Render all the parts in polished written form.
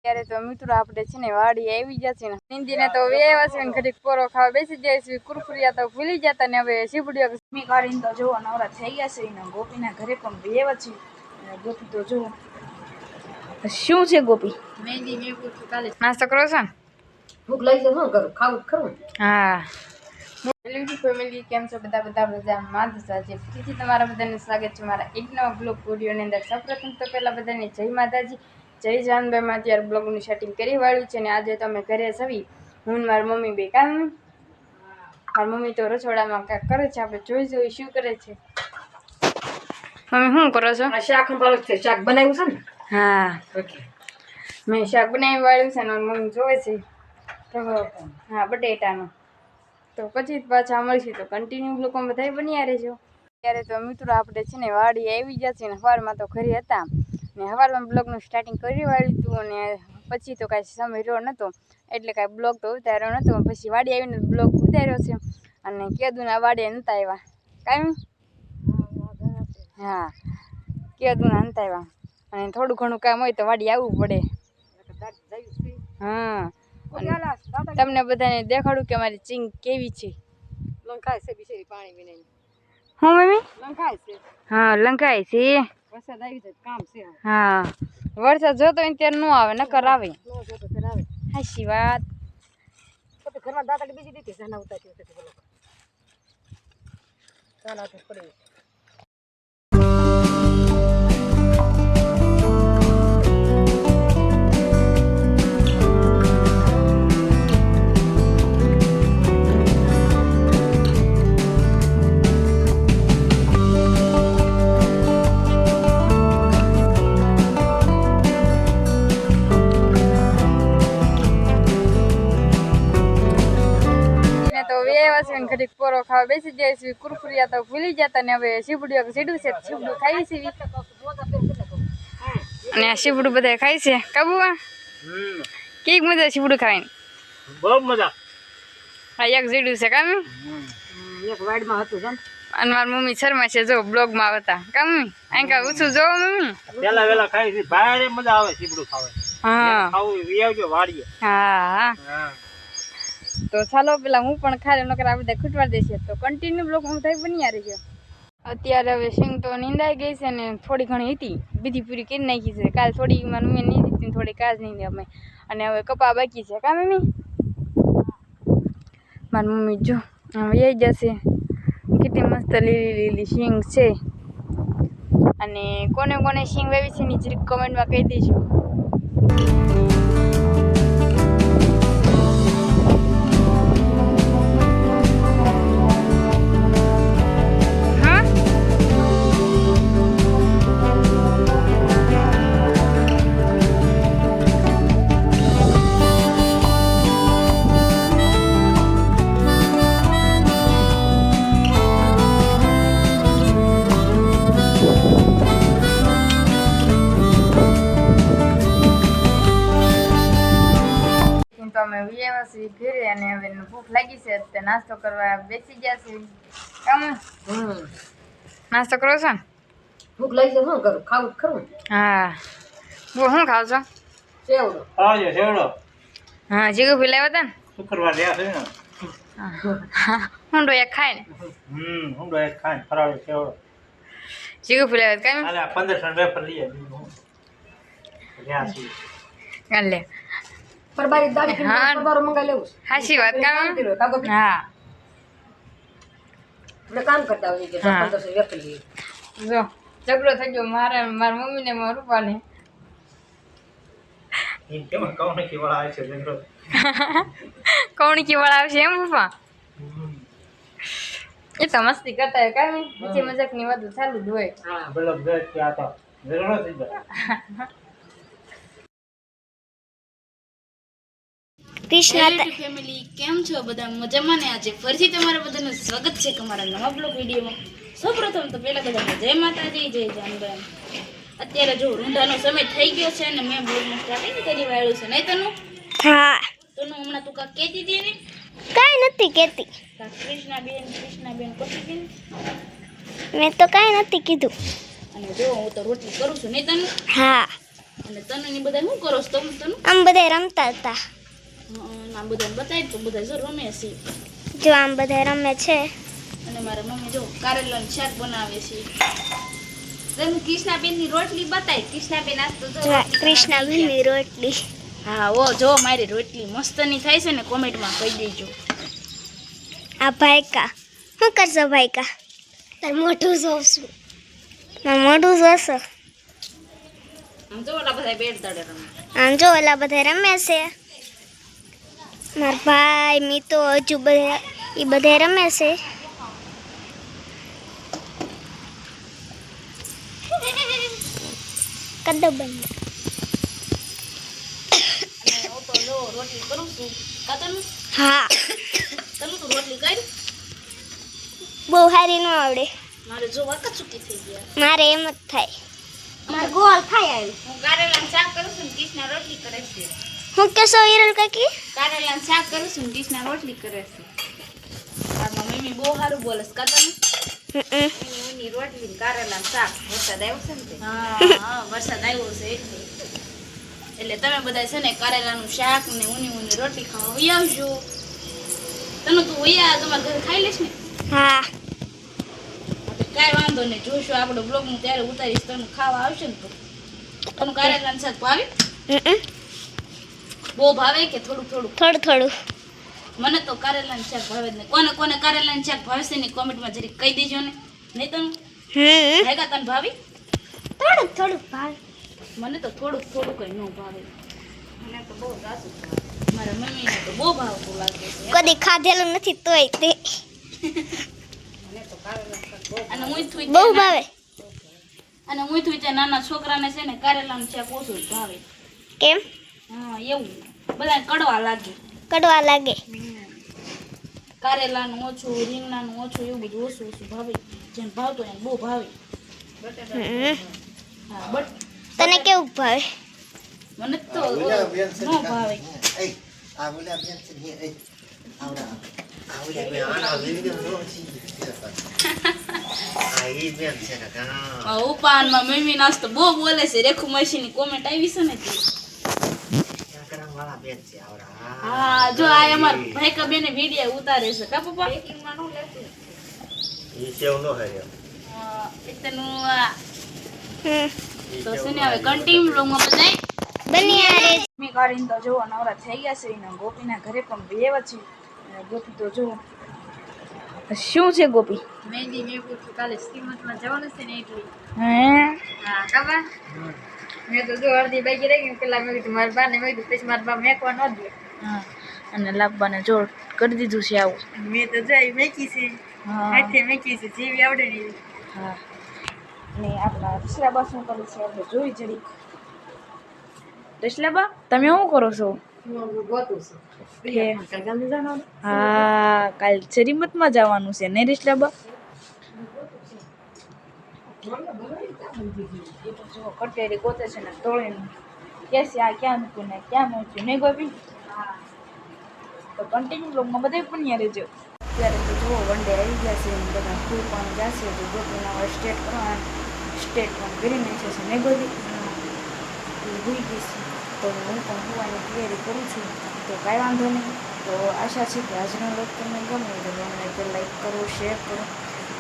ત્યારે તો મિત્રો આપણે છે ને વાડી આવી જશે ને હિન્દીને તો વેવા છે ને ઘડીક પોરો ખાવા બેસી જાય છે કુરકુરિયા તો ભૂલી જતા ને હવે સીપડીઓ મી કાઢીને તો જોવો નવરા થઈ ગયા છે ને ગોપીના ઘરે પણ વેવા છે ગોપી તો જોવો શું છે ગોપી મહેંદી મેં પૂછું કાલે નાસ્તો કરો છો ને ભૂખ લાગી છે શું કરું ખાવું ખરું હા ફેમિલી કેમ છો બધા મજામાં છે ફરીથી તમારા બધાને સ્વાગત છે મારા એક નવા બ્લોગ વિડીયોની અંદર સૌપ્રથમ તો પહેલા બધાને જય માતાજી જય જાનભાઈમાં અત્યારે બ્લોગનું સેટિંગ કરી વાળ્યું છે ને આજે તો અમે ઘરે સવી હું મારી મમ્મી બે કામ મારી મમ્મી તો રસોડામાં કાંઈક કરે છે આપણે જોઈ શું કરે છે મમ્મી શું કરો છો શાક શાક બનાવ્યું છે ને હા મેં શાક બનાવી વાળ્યું છે ને મમ્મી જોવે છે હા બટેટાનું તો પછી પાછા મળશે તો કન્ટિન્યુ બ્લોગ બધા બન્યા રહેજો ત્યારે તો મિત્રો આપણે છે ને વાડી આવી જશે ને સવારમાં તો ઘરે હતા ને સવારમાં બ્લોગનું સ્ટાર્ટિંગ કરી વાળ્યું હતું અને પછી તો કાંઈ સમય રહ્યો નહોતો એટલે કાંઈ બ્લોગ તો ઉતાર્યો નહોતો પછી વાડી આવીને બ્લોગ ઉતાર્યો છે અને કેદુના વાડીએ નહોતા આવ્યા કાંઈ હા કેદુના નહોતા આવ્યા અને થોડું ઘણું કામ હોય તો વાડી આવવું પડે હા તમને બધાને દેખાડું કે અમારી ચીંગ કેવી છે લંકાય છે બિચારી પાણી વિને હું મમ્મી લંકાય છે હા લંકાય છે વરસાદ આવી જાય કામ છે હા વરસાદ જોતો હોય ત્યારે ન આવે નકર આવે આવે હાચી વાત તો ઘરમાં દાદા બીજી દીધી જાના ઉતારી છે બોલો ચાલો તો પડી ઘડીક પોરો ખાવા બેસી જાય છે કુરકુરિયા તો ભૂલી જતા ને હવે સીપડીઓ સીડું છે સીપડું ખાઈ છે અને આ સીપડું બધા ખાય છે કાબુઆ કેક મજા સીપડું ખાઈને બહુ મજા હા એક સીડું છે કામ એક વાડમાં હતું જમ અને મારી મમ્મી શર્મા છે જો બ્લોગમાં આવતા કામ અહીં કા ઓછું જોવો મમ્મી પેલા વેલા ખાઈ છે ભારે મજા આવે સીપડું ખાવા હા ખાવું વિયાવજો વાડીએ હા હા તો ચાલો પેલા હું પણ ખાલી નકર આ બધા ખૂટવા દેશે તો કન્ટિન્યુ બ્લોગ હું થઈ બન્યા રહીજો અત્યારે હવે સિંગ તો નીંદાઈ ગઈ છે ને થોડી ઘણી હતી બીજી પૂરી કરી નાખી છે કાલ થોડી મારી મમ્મી નીંદી હતી થોડી કાજ નીંદી અમે અને હવે કપા બાકી છે કા મમ્મી મારી મમ્મી જો હવે એ જશે કેટલી મસ્ત લીલી લીલી સિંગ છે અને કોને કોને સિંગ વાવી છે ની જરીક કમેન્ટમાં કહી દેજો અમે વ્યવસ્થિત ઘરે અને હવે ભૂખ લાગી છે તો નાસ્તો કરવા બેસી ગયા છે કામ નાસ્તો કરો છો ને ભૂખ લાગી છે શું કરું ખાવું ખરું હા શું ખાવ છો સેવડો આવજો સેવડો હા જીગુ ફિલાવ્યા હતા ને શુક્રવાર રહ્યા છે ને હુંડો એક ખાય ને હુંડો એક ખાય ફરાળો સેવડો જીગુ ફિલાવ્યા કામ આલે 1500 વેફર લઈએ રહ્યા છે કાલે પરબારી દાડી કે પરબારો મંગાઈ લેવું હાચી વાત કામ હા ને કામ કરતા હોય કે 1500 વેફર લઈએ જો ઝઘડો થઈ ગયો મારી મમ્મી ને મારા રૂપા ને એમ કેમ કોણકી વાળા આવે છે ઝઘડો કોણકી વાળા આવશે એમ પપ્પા એ તો મસ્તી કરતા હોય કામ બીજી મજાક ની વાતો ચાલુ જ હોય હા બલબ ગત કે આ તો ઝઘડો થઈ ગયો કૃષ્ણ ફેમિલી કેમ છો બધા મજામાં ને આજે ફરીથી તમારા બધાનું સ્વાગત છે તમારા નવા બ્લોગ વિડીયોમાં સૌપ્રથમ તો પહેલા બધાને જય માતાજી જય જાનભાઈ અત્યારે જો રૂંઢાનો સમય થઈ ગયો છે અને મેં બ્લોગનું સ્ટાર્ટિંગ કરી વાળ્યું છે નહીં તનું હા તનું હમણાં તું કાંઈ કહેતી હતી ને કાંઈ નથી કહેતી કૃષ્ણાબેન પછી કીધું મેં તો કાંઈ નથી કીધું અને જો હું તો રોટલી કરું છું નહીં તનું હા અને તને બધા શું કરો છો તમે આમ બધા રમતા હતા. આમ બધાને બતાવી તો બધા જો રમે છે. જો આમ બધા રમે છે. અને મારા મમ્મી જો કારેલાનું શાક બનાવે છે. તમે કૃષ્ણાબેનની રોટલી બતાવી. કૃષ્ણાબેન આજ તો જો જો આ રોટલી બનાવવા કૃષ્ણ બેસી બેનની રોટલી. ગયા. હા ઓ જો મારી રોટલી મસ્તની થાય છે ને કોમેન્ટમાં કહી દેજો. આ ભાઈકા શું કરશો ભાઈકા? તાર મોઢું જોશું. મારું મોઢું જોશો. આમ જો ઓલા બધા બેટ દડે રમે. આમ જો ઓલા બધા રમે છે. મારા ભાઈ મીતો હજુ બધા એ બધા રમે છે. કદો બંધ. અને હું તો જો રોટલી કરું છું. કાતરનું હા તને તો રોટલી કરી બહુ સારી ન આવડે. મારે જો વાકા ચૂકી થઈ ગયા. મારે એમ જ થાય. મારે ગોળ થાય આવી. હું કારેલાનું શાક કરું છું ને કૃષ્ણા રોટલી કરે છે. હું કેસો હિરલ કાકી? કારેલાનું શાક કરું છું ને કૃષ્ણા રોટલી કરે છે. મારા મમ્મી બહુ સારું બોલે છે. કાતરનું ઊની રોટલી ને કારેલાનું શાક. વરસાદ આવ્યો છે ને તે. હા વરસાદ આવ્યો છે એટલે તમે બધા છે ને કારેલાનું શાક ને ઊની રોટલી ખાવા વહી આવજો. તને તું વહી તમારા ઘરે ખાઈ લેશ ને? હા કાંઈ વાંધો નહીં, જોઈશું આપણો બ્લોગ હું ત્યારે ઉતારીશ. તને ખાવા આવશે ને તો તને કારેલાનું શાક ભાવે? બહુ ભાવે કે થોડું થોડું? થોડું થોડું. મને તો કારેલાનું શાક ભાવે જ નહીં. કોને કોને કારેલાનું શાક ભાવશે ને કોમેન્ટમાં જરીક કહી દેજો ને. નહીં તને ભેગા તને ભાવી? થોડું થોડું ભાવે. મને તો થોડુંક થોડુંક કઈ ન ભાવે. મને તો બહુ સાસું ભાવે. મારા મમ્મીને તો બહુ ભાવતું લાગે છે. કદી ખાધેલું નથી તોય તે મને તો કારેલાનું શાક બહુ અને હું થુઈ બહુ ભાવે. અને હું થુઈ ત્યાં નાના છોકરાને છે ને કારેલાનું શાક ઓછું જ ભાવે. કેમ? હા એવું બધાને કડવા લાગે. કડવા લાગે. કારેલાનું ઓછું, રીંગણાનું ઓછું, એવું બધું ઓછું ઓછું ભાવે. જેને ભાવતું એને બહુ ભાવે. હા બટ તને કેવું ભાવે? મને તો ન ભાવે. ઉપાનમાં મમ્મી નાસ્તો બહુ બોલે છે. રેખુ મસીની કોમેન્ટ આવી છે ને તે. હા જો આ અમાર ભાઈકા બેને વિડિયો ઉતારે છે કા પપ્પા? પેકિંગમાં ન લેતું. એટલેનું તો છે ને હવે કન્ટિન્યુ બ્લોગમાં બધાય બની આરે મમ્મી કાઢીને તો જો નવરા થઈ ગયા છે. એના ગોપીના ઘરે પણ બેવા છે. અને ગોપી તો જો શું છે ગોપી? મહેંદી મેં પૂછ્યું કાલે શ્રીમંતમાં જવાનું છે ને એટલે. હે હા ખબર. મેં તો જો અડધી બાકી રહી ગઈ પેલા મેં કીધું મારા બાને મેં કીધું પછી મારા બા મેકવા ન દે. હા અને લાવવાને જોર કરી દીધું છે આવું. મેં તો જઈ મેકી છે. હા હાથે મેકી છે જેવી આવડે ને એવી. હા ને આપણા રસલાબા શું કરે છે આપણે જોઈ જરીક. રસલાબા તમે શું કરો છો? હા કાલ શ્રીમતમાં જવાનું છે ને રસલાબા? એ તો જો કટેરી ગોતે છે ને તોડીને કે છે આ ક્યાં મૂક્યું ને ક્યાં મૂક્યું નહીં ગોપી? તો કન્ટિન્યુ બ્લોગમાં બધા પણ યાર રહેજો. ત્યારે તો જુઓ વનડે આવી ગયા છે બધા ફૂલ પણ જશે તો ગોપીના સ્ટેટ પણ કરી નાખે છે નહીં ગોપી? ભૂઈ ગઈ છે તો હું પણ હોવાની તૈયારી કરું છું. તો કાંઈ વાંધો નહીં. તો આશા છે કે આજનો બ્લોગ તમને ગમે તો ગમે તો લાઈક કરો, શેર કરો,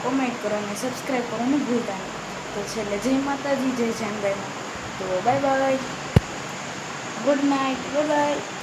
કોમેન્ટ કરો અને સબસ્ક્રાઈબ કરવાનું ભૂલતા નહીં. તો છેલ્લે જય માતાજી, જય જાનબાઈ. તો bye bye, good night, bye bye.